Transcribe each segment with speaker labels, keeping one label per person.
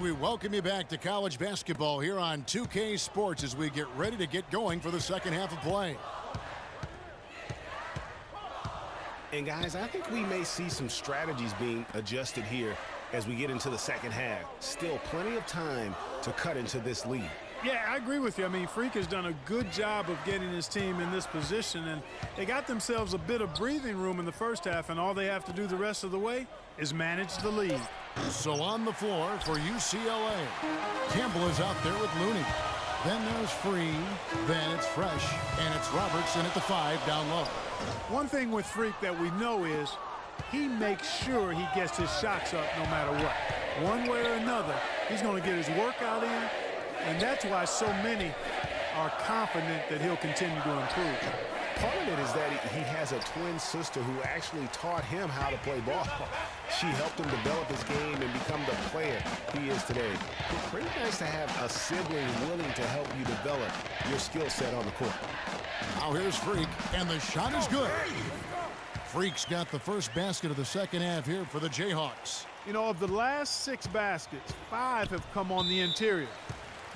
Speaker 1: we welcome you back to college basketball here on 2K Sports as we get ready to get going for the second half of play.
Speaker 2: And guys, I think we may see some strategies being adjusted here as we get into the second half. Still plenty of time to cut into this lead.
Speaker 3: Yeah, I agree with you. I mean, Freak has done a good job of getting his team in this position, and they got themselves a bit of breathing room in the first half, and all they have to do the rest of the way is manage the lead.
Speaker 1: So on the floor for UCLA, Campbell is out there with Looney. Then there's Free, then it's Fresh, and it's Robertson at the 5 down low.
Speaker 3: One thing with Freak that we know is he makes sure he gets his shots up no matter what. One way or another, he's going to get his workout in, and that's why so many are confident that he'll continue to improve.
Speaker 2: Part of it is that he has a twin sister who actually taught him how to play ball. She helped him develop his game and become the player he is today. It's pretty nice to have a sibling willing to help you develop your skill set on the court.
Speaker 1: Now here's Freak, and the shot is good. Freak's got the first basket of the second half here for the Jayhawks.
Speaker 3: You know, of the last 6 baskets, 5 have come on the interior.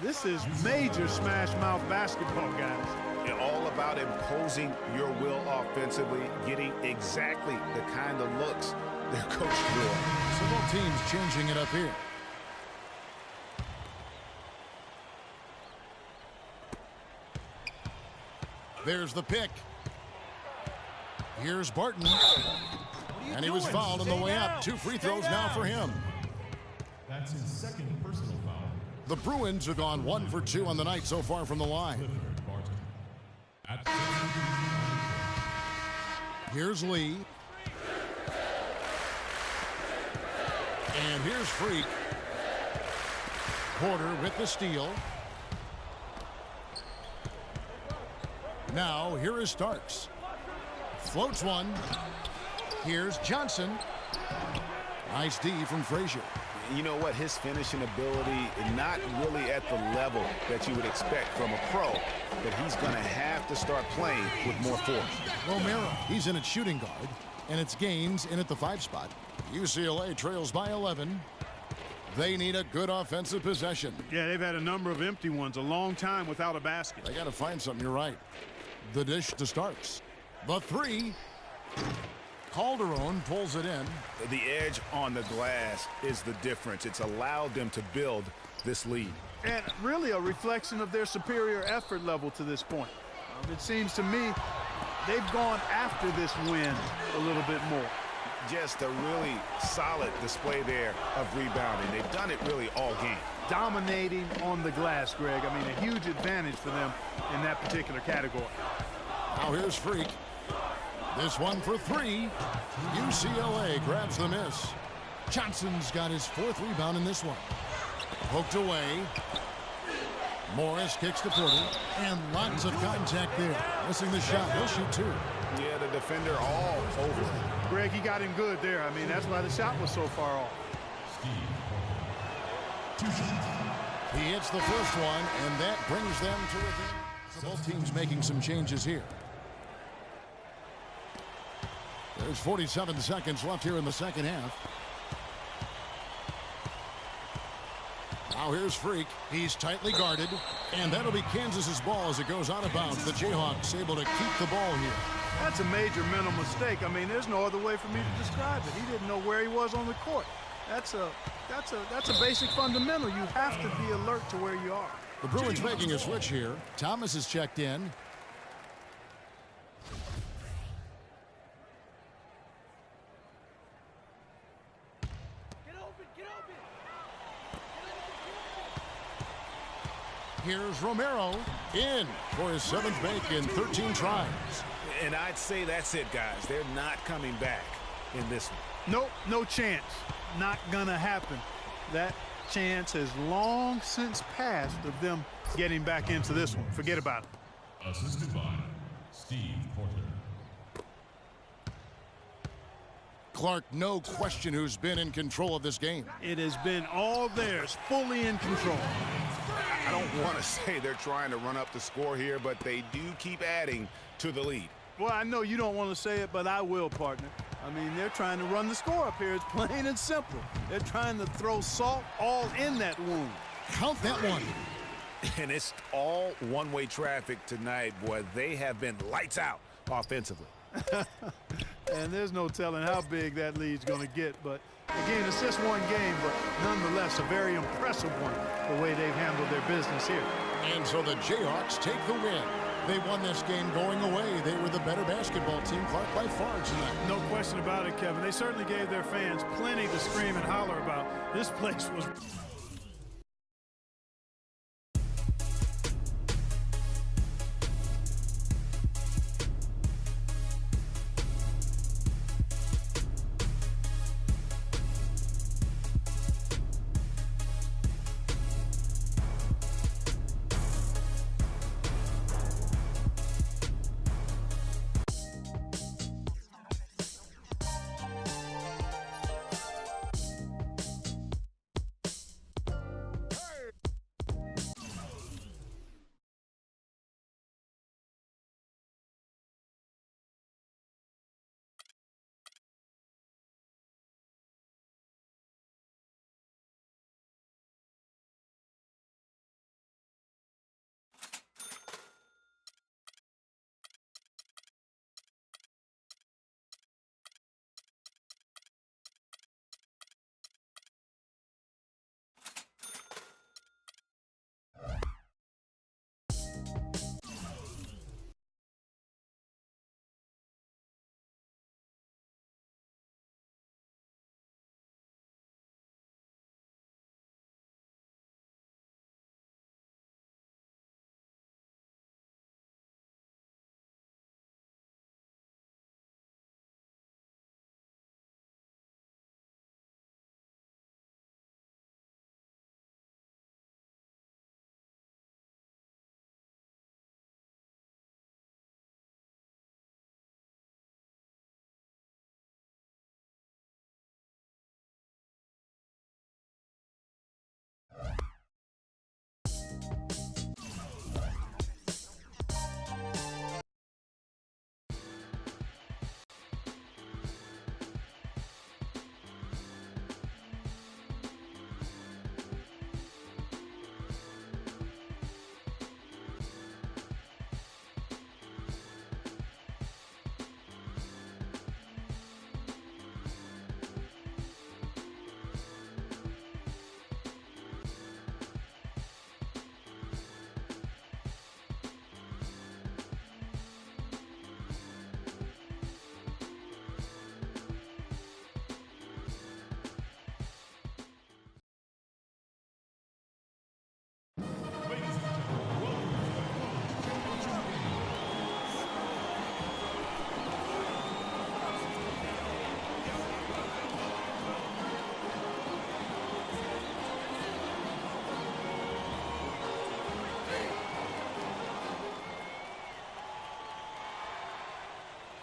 Speaker 3: This is major smash-mouth basketball, guys.
Speaker 2: It's all about imposing your will offensively, getting exactly the kind of looks their coach wants.
Speaker 1: So both teams changing it up here. There's the pick. Here's Barton. And he was fouled on the way up. 2 free throws now for him.
Speaker 4: That's his second personal foul.
Speaker 1: The Bruins have gone 1 for 2 on the night so far from the line. Here's Lee. And here's Freak. Porter with the steal. Now here is Starks. Floats one. Here's Johnson. Nice D from Frazier.
Speaker 2: You know what? His finishing ability is not really at the level that you would expect from a pro, but he's going to have to start playing with more force.
Speaker 1: Romero, he's in at shooting guard, and it's Gaines in at the 5 spot. UCLA trails by 11. They need a good offensive possession.
Speaker 3: Yeah, they've had a number of empty ones, a long time without a basket.
Speaker 1: They got to find something, you're right. The dish to Starks. The 3. Calderon pulls it in.
Speaker 2: The edge on the glass is the difference. It's allowed them to build this lead.
Speaker 3: And really a reflection of their superior effort level to this point. It seems to me they've gone after this win a little bit more.
Speaker 2: Just a really solid display there of rebounding. They've done it really all game.
Speaker 3: Dominating on the glass, Greg. I mean, a huge advantage for them in that particular category.
Speaker 1: Now here's Freak. This one for 3. UCLA grabs the miss. Johnson's got his 4th rebound in this one. Poked away. Morris kicks to Porter. And lots of contact there. Missing the shot. He'll shoot 2.
Speaker 2: Yeah, the defender all over him.
Speaker 3: Greg, he got him good there. I mean, that's why the shot was so far off.
Speaker 1: He hits the first one, and that brings them to within. So both teams making some changes here. There's 47 seconds left here in the second half. Now here's Freak. He's tightly guarded, and that'll be Kansas's ball as it goes out of bounds. The Jayhawks able to keep the ball here.
Speaker 3: That's a major mental mistake. I mean, there's no other way for me to describe it. He didn't know where he was on the court. That's a basic fundamental. You have to be alert to where you are.
Speaker 1: The Bruins making a switch here. Thomas is checked in. Here's Romero in for his 7th make in 13 tries.
Speaker 2: And I'd say that's it, guys. They're not coming back in this one.
Speaker 3: Nope, no chance. Not gonna happen. That chance has long since passed of them getting back into this one. Forget about it.
Speaker 4: Assisted by Steve Porter.
Speaker 1: Clark, no question who's been in control of this game.
Speaker 3: It has been all theirs, fully in control.
Speaker 2: I don't want to say they're trying to run up the score here, but they do keep adding to the lead.
Speaker 3: Well, I know you don't want to say it, but I will, partner. I mean, they're trying to run the score up here. It's plain and simple. They're trying to throw salt all in that wound.
Speaker 1: Count that one.
Speaker 2: And it's all one-way traffic tonight, boy. They have been lights out offensively.
Speaker 3: And there's no telling how big that lead's going to get. But, again, it's just one game, but nonetheless a very impressive one, the way they've handled their business here.
Speaker 1: And so the Jayhawks take the win. They won this game going away. They were the better basketball team, Clark, by far tonight.
Speaker 3: No question about it, Kevin. They certainly gave their fans plenty to scream and holler about. This place was...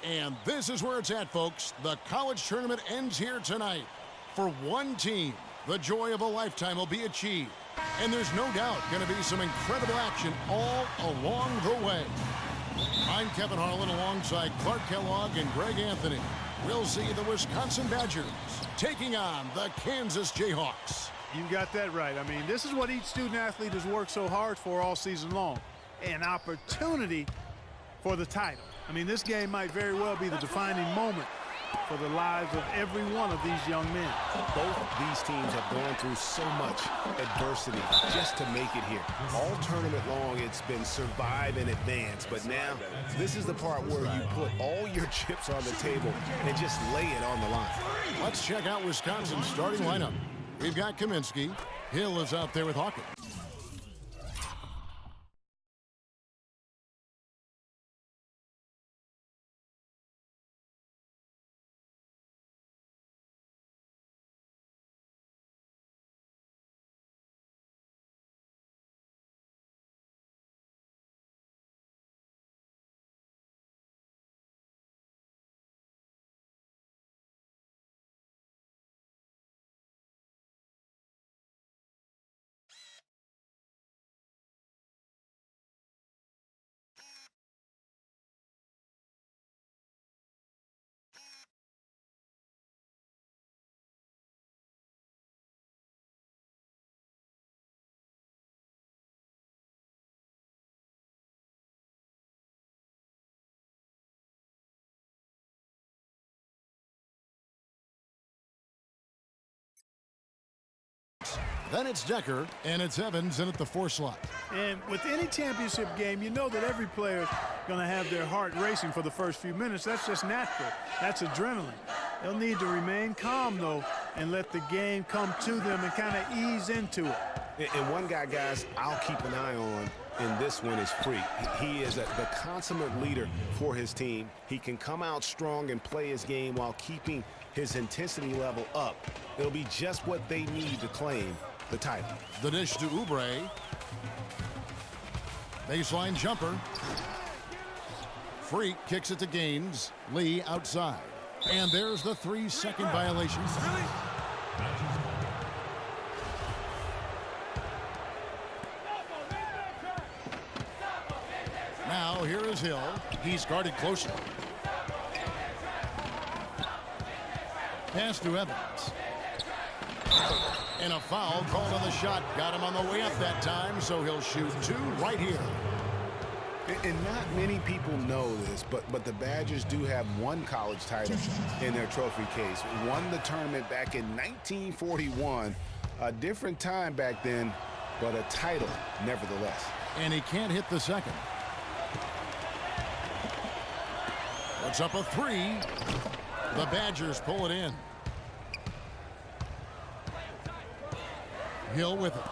Speaker 1: And this is where it's at, folks. The college tournament ends here tonight. For one team, the joy of a lifetime will be achieved. And there's no doubt going to be some incredible action all along the way. I'm Kevin Harlan alongside Clark Kellogg and Greg Anthony. We'll see the Wisconsin Badgers taking on the Kansas Jayhawks.
Speaker 3: You got that right. I mean, this is what each student-athlete has worked so hard for all season long. An opportunity for the title. I mean, this game might very well be the defining moment for the lives of every one of these young men.
Speaker 2: Both these teams have gone through so much adversity just to make it here. All tournament long, it's been survive and advance. But now, this is the part where you put all your chips on the table and just lay it on the line.
Speaker 1: Let's check out Wisconsin's starting lineup. We've got Kaminsky. Hill is out there with Hawkins. Then it's Decker, and it's Evans in at the 4 slot.
Speaker 3: And with any championship game, you know that every player is going to have their heart racing for the first few minutes. That's just natural. That's adrenaline. They'll need to remain calm, though, and let the game come to them and kind of ease into it.
Speaker 2: And one guy, guys, I'll keep an eye on in this one is Freak. He is the consummate leader for his team. He can come out strong and play his game while keeping his intensity level up. It'll be just what they need to claim the title.
Speaker 1: The dish to Oubre. Baseline jumper. Freak kicks it to Gaines. Lee outside. And there's the 3-second violation. Now here is Hill. He's guarded closer. Pass to Evans. And a foul called on the shot. Got him on the way up that time, so he'll shoot 2 right here.
Speaker 2: And not many people know this, but the Badgers do have one college title in their trophy case. Won the tournament back in 1941. A different time back then, but a title nevertheless.
Speaker 1: And he can't hit the second. Puts up a 3. The Badgers pull it in. Hill with it.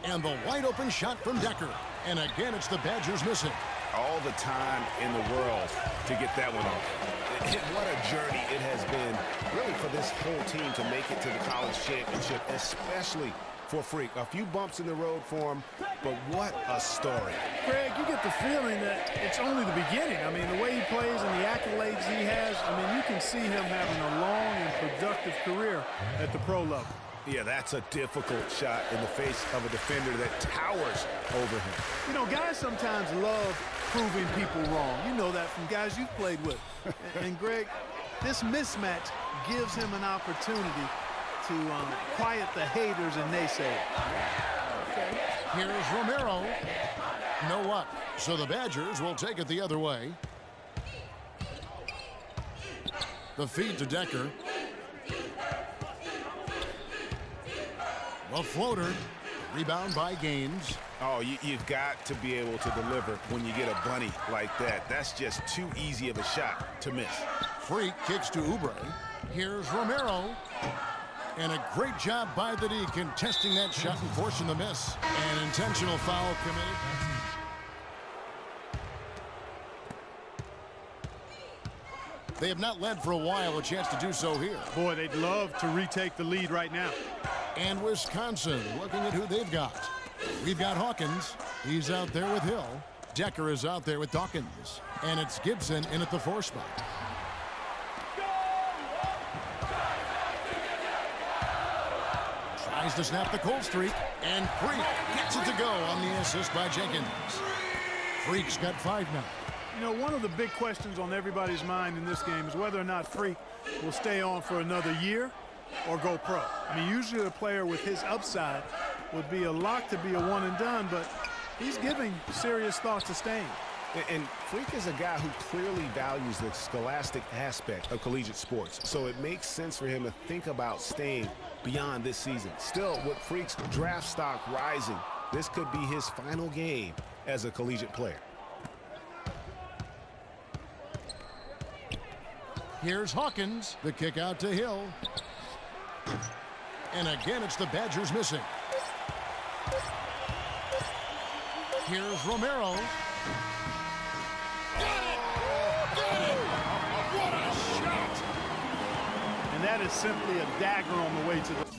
Speaker 1: And the wide open shot from Decker. And again, it's the Badgers missing.
Speaker 2: All the time in the world to get that one off. And what a journey it has been, really, for this whole team to make it to the college championship, especially for Freak. A few bumps in the road for him, but what a story.
Speaker 3: Greg, you get the feeling that it's only the beginning. I mean, the way he plays and the accolades he has, I mean, you can see him having a long and productive career at the pro level.
Speaker 2: Yeah, that's a difficult shot in the face of a defender that towers over him.
Speaker 3: You know, guys sometimes love proving people wrong. You know that from guys you've played with. And Greg, this mismatch gives him an opportunity to quiet the haters and naysayers.
Speaker 1: Okay. Here's Romero. No up. So the Badgers will take it the other way. The feed to Decker. A floater. Rebound by Gaines.
Speaker 2: Oh, you've got to be able to deliver when you get a bunny like that. That's just too easy of a shot to miss.
Speaker 1: Freak kicks to Oubre. Here's Romero. And a great job by the D contesting that shot and forcing the miss. An intentional foul committed. They have not led for a while. A chance to do so here.
Speaker 3: Boy, they'd love to retake the lead right now.
Speaker 1: And Wisconsin looking at who they've got. We've got Hawkins. He's out there with Hill. Decker is out there with Dawkins. And it's Gibson in at the 4 spot. Tries to snap the cold streak. And Freak gets it to go on the assist by Jenkins. Freak's got 5 now.
Speaker 3: You know, one of the big questions on everybody's mind in this game is whether or not Freak will stay on for another year or go pro. I mean, usually a player with his upside would be a lock to be a one and done, but he's giving serious thought to staying.
Speaker 2: And Freak is a guy who clearly values the scholastic aspect of collegiate sports, so it makes sense for him to think about staying beyond this season. Still, with Freak's draft stock rising, this could be his final game as a collegiate player.
Speaker 1: Here's Hawkins. The kick out to Hill. And again, it's the Badgers missing. Here's Romero. Got it! Got it! What a shot!
Speaker 3: And that is simply a dagger on the way to the